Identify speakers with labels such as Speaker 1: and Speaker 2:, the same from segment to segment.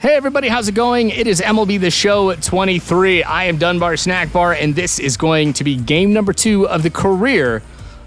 Speaker 1: Hey everybody, how's it going? It is MLB The Show 23. I am Dunbar Snack Bar, and this is going to be game number 2 of the career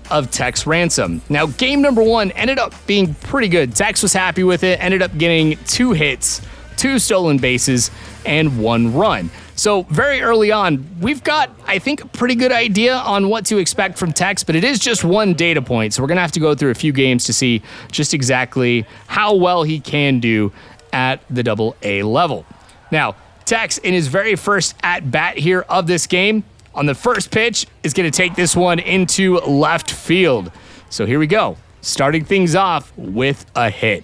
Speaker 1: of Tex Ransom. Now, game number 1 ended up being pretty good. Tex was happy with it, ended up getting 2 hits, 2 stolen bases, and 1 run. So very early on, we've got, I think, a pretty good idea on what to expect from Tex, but it is just 1 data point, so we're going to have to go through a few games to see just exactly how well he can do at the AA level. Now, Tex, in his very first at-bat here of this game, on the first pitch, is going to take this one into left field. So here we go, starting things off with a hit.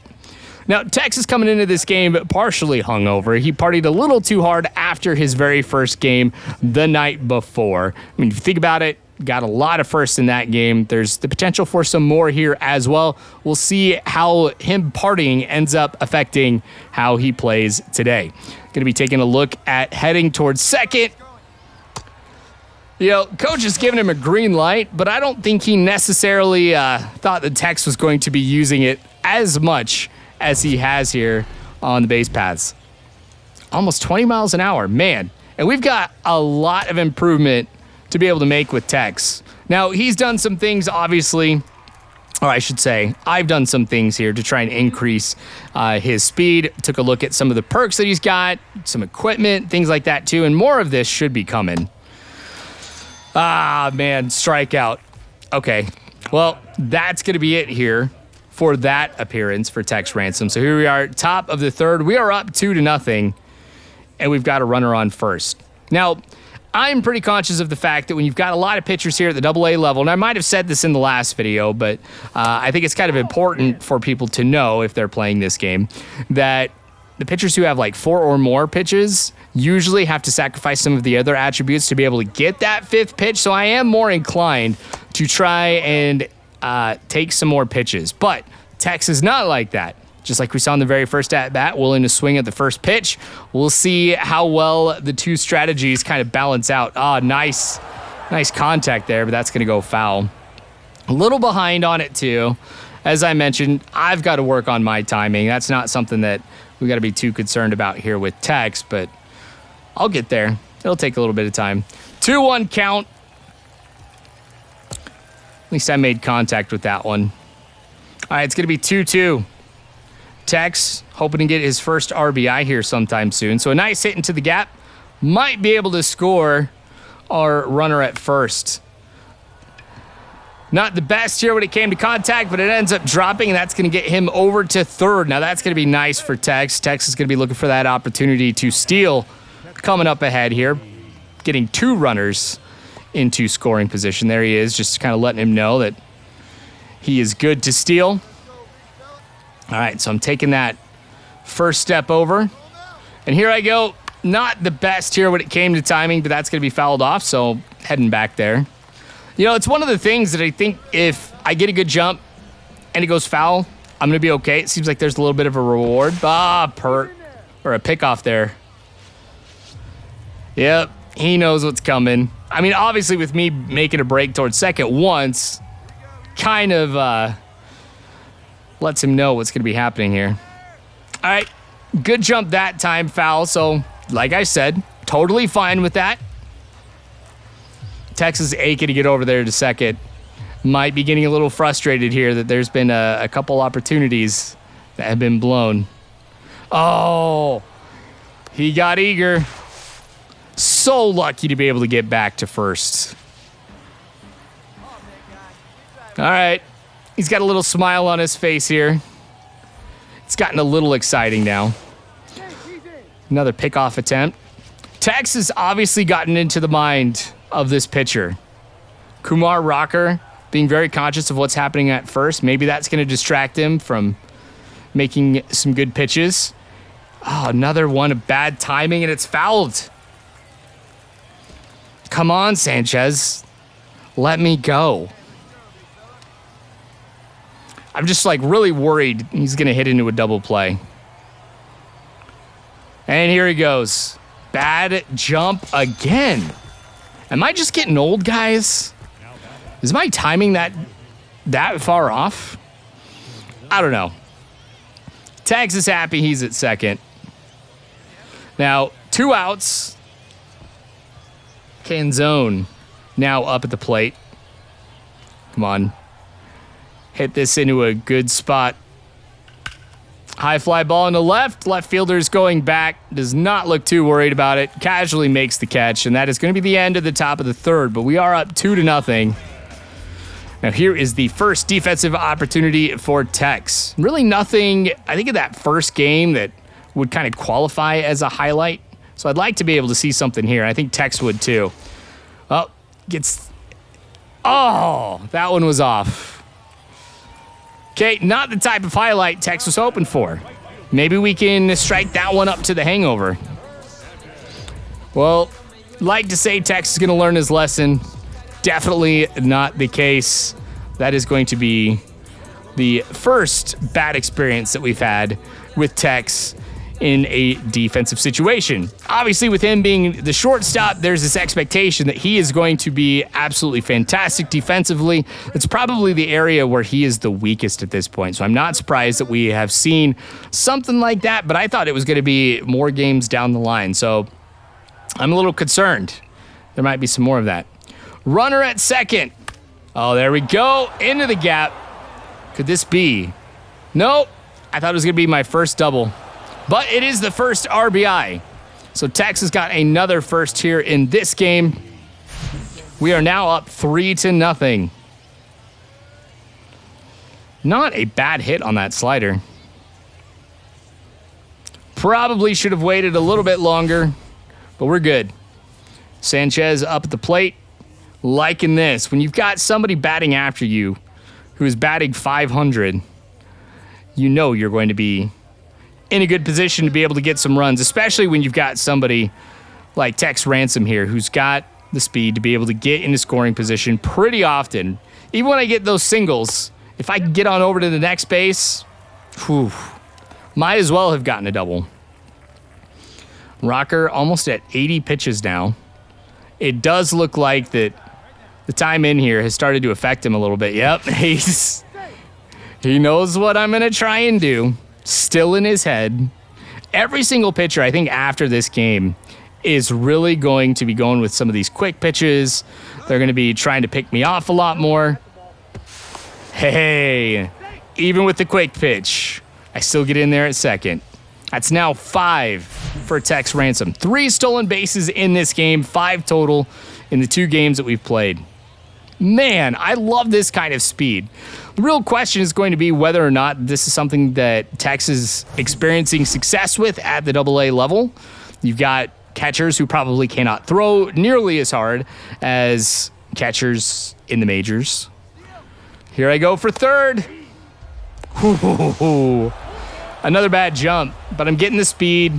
Speaker 1: Now, Tex is coming into this game partially hungover. He partied a little too hard after his very first game the night before. I mean, if you think about it, got a lot of firsts in that game. There's the potential for some more here as well. We'll see how him partying ends up affecting how he plays today. Going to be taking a look at heading towards second. You know, coach is giving him a green light, but I don't think he necessarily thought that Tex was going to be using it as much as he has here on the base paths. Almost 20 miles an hour, man. And we've got a lot of improvement to be able to make with Tex. Now, he's done some things, obviously, or I should say, I've done some things here to try and increase his speed. Took a look at some of the perks that he's got, some equipment, things like that too, and more of this should be coming. Ah, man, strikeout. Okay, well, that's going to be it here for that appearance for Tex Ransom. So here we are, top of the third. We are up 2-0, and we've got a runner on first. Now, I'm pretty conscious of the fact that when you've got a lot of pitchers here at the AA level, and I might have said this in the last video, but I think it's kind of important for people to know if they're playing this game, that the pitchers who have like 4 or more pitches usually have to sacrifice some of the other attributes to be able to get that 5th pitch. So I am more inclined to try and take some more pitches. But Tex is not like that. Just like we saw in the very first at-bat, willing to swing at the first pitch. We'll see how well the 2 strategies kind of balance out. Ah, nice contact there, but that's going to go foul. A little behind on it, too. As I mentioned, I've got to work on my timing. That's not something that we got to be too concerned about here with Tex, but I'll get there. It'll take a little bit of time. 2-1 count. At least I made contact with that one. All right, it's going to be 2-2. Tex hoping to get his first RBI here sometime soon. So a nice hit into the gap. Might be able to score our runner at first. Not the best here when it came to contact, but it ends up dropping, and that's going to get him over to third. Now that's going to be nice for Tex. Tex is going to be looking for that opportunity to steal coming up ahead here. Getting 2 runners into scoring position. There he is, just kind of letting him know that he is good to steal. All right, so I'm taking that first step over. And here I go. Not the best here when it came to timing, but that's going to be fouled off, so heading back there. You know, it's one of the things that I think if I get a good jump and it goes foul, I'm going to be okay. It seems like there's a little bit of a reward. Or a pickoff there. Yep, he knows what's coming. I mean, obviously with me making a break towards second once, kind of lets him know what's going to be happening here. All right, good jump that time, foul. So, like I said, totally fine with that. Tex is aching to get over there to second. Might be getting a little frustrated here that there's been a couple opportunities that have been blown. Oh, he got eager. So lucky to be able to get back to first. All right. He's got a little smile on his face here. It's gotten a little exciting now. Another pickoff attempt. Tex has obviously gotten into the mind of this pitcher. Kumar Rocker being very conscious of what's happening at first. Maybe that's going to distract him from making some good pitches. Oh, another one of bad timing, and it's fouled. Come on, Sanchez. Let me go. I'm just like really worried he's going to hit into a double play. And here he goes. Bad jump again. Am I just getting old, guys? Is my timing that far off? I don't know. Tex is happy he's at second. Now, 2 outs. Canzone now up at the plate. Come on. Hit this into a good spot. High fly ball in the left. Left fielder's going back. Does not look too worried about it. Casually makes the catch, and that is going to be the end of the top of the third, but we are up 2-0. Now here is the first defensive opportunity for Tex. Really nothing, I think, of that first game that would kind of qualify as a highlight. So I'd like to be able to see something here. I think Tex would too. Oh, that one was off. Okay, not the type of highlight Tex was hoping for. Maybe we can strike that one up to the hangover. Well, like to say Tex is going to learn his lesson. Definitely not the case. That is going to be the first bad experience that we've had with Tex in a defensive situation. Obviously, with him being the shortstop, there's this expectation that he is going to be absolutely fantastic defensively. It's probably the area where he is the weakest at this point, so I'm not surprised that we have seen something like that, but I thought it was going to be more games down the line, so I'm a little concerned. There might be some more of that. Runner at second. Oh, there we go. Into the gap. Could this be? Nope. I thought it was going to be my first double. But it is the first RBI. So Tex has got another first here in this game. We are now up 3-0. Not a bad hit on that slider. Probably should have waited a little bit longer, but we're good. Sanchez up at the plate. Liking this. When you've got somebody batting after you who is batting 500, you know you're going to be in a good position to be able to get some runs, especially when you've got somebody like Tex Ransom here who's got the speed to be able to get into scoring position pretty often. Even when I get those singles, if I can get on over to the next base, might as well have gotten a double. Rocker almost at 80 pitches now. It does look like that the time in here has started to affect him a little bit. Yep, he knows what I'm going to try and do. Still in his head. Every single pitcher, I think, after this game is really going to be going with some of these quick pitches. They're going to be trying to pick me off a lot more. Hey, even with the quick pitch, I still get in there at second. That's now 5 for Tex Ransom. 3 stolen bases in this game, 5 total in the 2 games that we've played. Man, I love this kind of speed. The real question is going to be whether or not this is something that Tex is experiencing success with at the AA level. You've got catchers who probably cannot throw nearly as hard as catchers in the majors. Here I go for third. Another bad jump, but I'm getting the speed,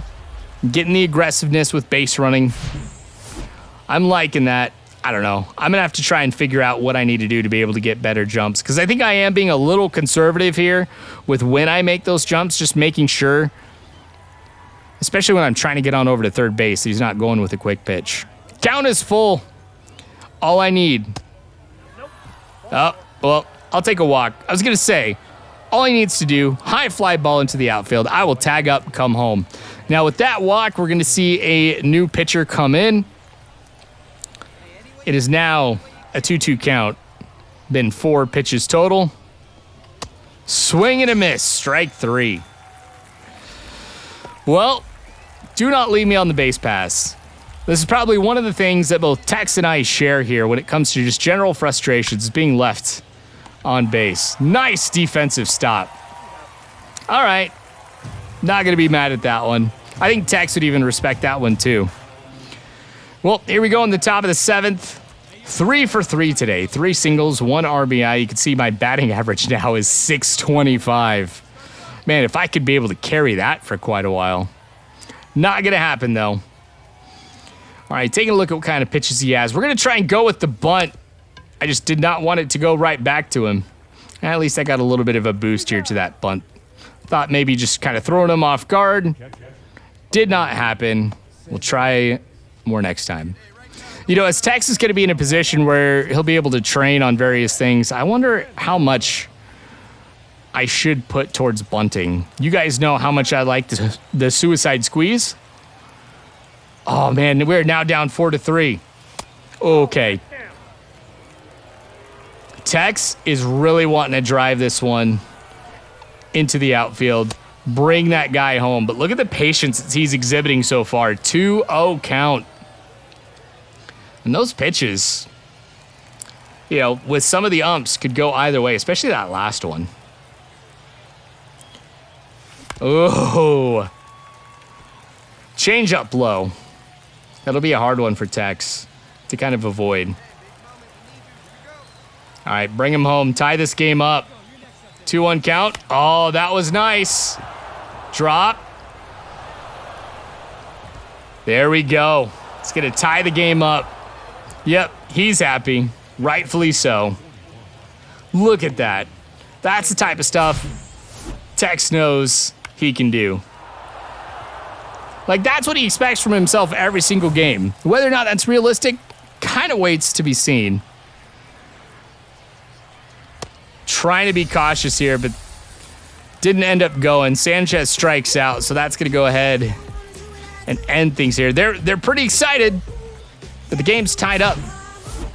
Speaker 1: I'm getting the aggressiveness with base running. I'm liking that. I don't know. I'm going to have to try and figure out what I need to do to be able to get better jumps, because I think I am being a little conservative here with when I make those jumps, just making sure, especially when I'm trying to get on over to third base, that he's not going with a quick pitch. Count is full. All I need. Oh, well, I'll take a walk. I was going to say, all he needs to do, high fly ball into the outfield. I will tag up, come home. Now with that walk, we're going to see a new pitcher come in. It is now a 2-2 count. Been 4 pitches total. Swing and a miss. Strike 3. Well, do not leave me on the base pass. This is probably one of the things that both Tex and I share here when it comes to just general frustrations, is being left on base. Nice defensive stop. All right. Not going to be mad at that one. I think Tex would even respect that one too. Well, here we go in the top of the 7th. 3 for 3 today. 3 singles, 1 RBI. You can see my batting average now is .625. Man, if I could be able to carry that for quite a while. Not going to happen, though. All right, taking a look at what kind of pitches he has. We're going to try and go with the bunt. I just did not want it to go right back to him. At least I got a little bit of a boost here to that bunt. Thought maybe just kind of throwing him off guard. Did not happen. We'll try more next time. You know, as Tex is going to be in a position where he'll be able to train on various things, I wonder how much I should put towards bunting. You guys know how much I like the suicide squeeze. Oh, man, we're now down 4-3. Okay. Tex is really wanting to drive this one into the outfield. Bring that guy home. But look at the patience he's exhibiting so far. 2-0 count. And those pitches, you know, with some of the umps, could go either way, especially that last one. Oh. Change up low. That'll be a hard one for Tex to kind of avoid. All right, bring him home. Tie this game up. 2-1 count. Oh, that was nice. Drop. There we go. It's going to tie the game up. Yep, he's happy. Rightfully so. Look at that. That's the type of stuff Tex knows he can do. Like, that's what he expects from himself every single game. Whether or not that's realistic, kind of waits to be seen. Trying to be cautious here, but didn't end up going. Sanchez strikes out, so that's going to go ahead and end things here. They're pretty excited, but the game's tied up.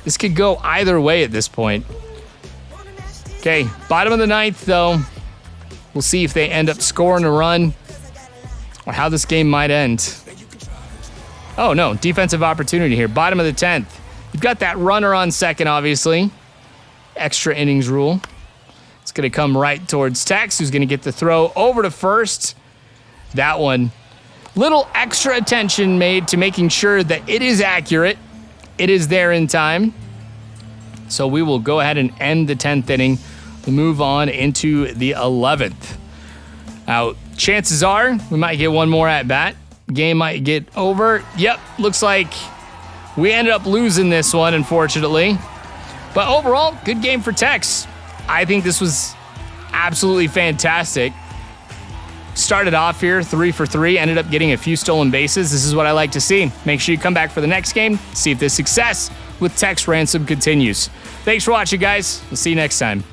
Speaker 1: This could go either way at this point. Okay, bottom of the ninth, though. We'll see if they end up scoring a run or how this game might end. Oh, no, defensive opportunity here. Bottom of the 10th. You've got that runner on second, obviously. Extra innings rule. It's going to come right towards Tex, who's going to get the throw over to first. That one, little extra attention made to making sure that it is accurate. It is there in time. So we will go ahead and end the 10th inning. We'll move on into the 11th. Now, chances are we might get one more at bat. Game might get over. Yep, looks like we ended up losing this one, unfortunately. But overall, good game for Tex. I think this was absolutely fantastic. Started off here 3 for 3, ended up getting a few stolen bases. This is what I like to see. Make sure you come back for the next game, see if this success with Tex Ransom continues. Thanks for watching, guys. We'll see you next time.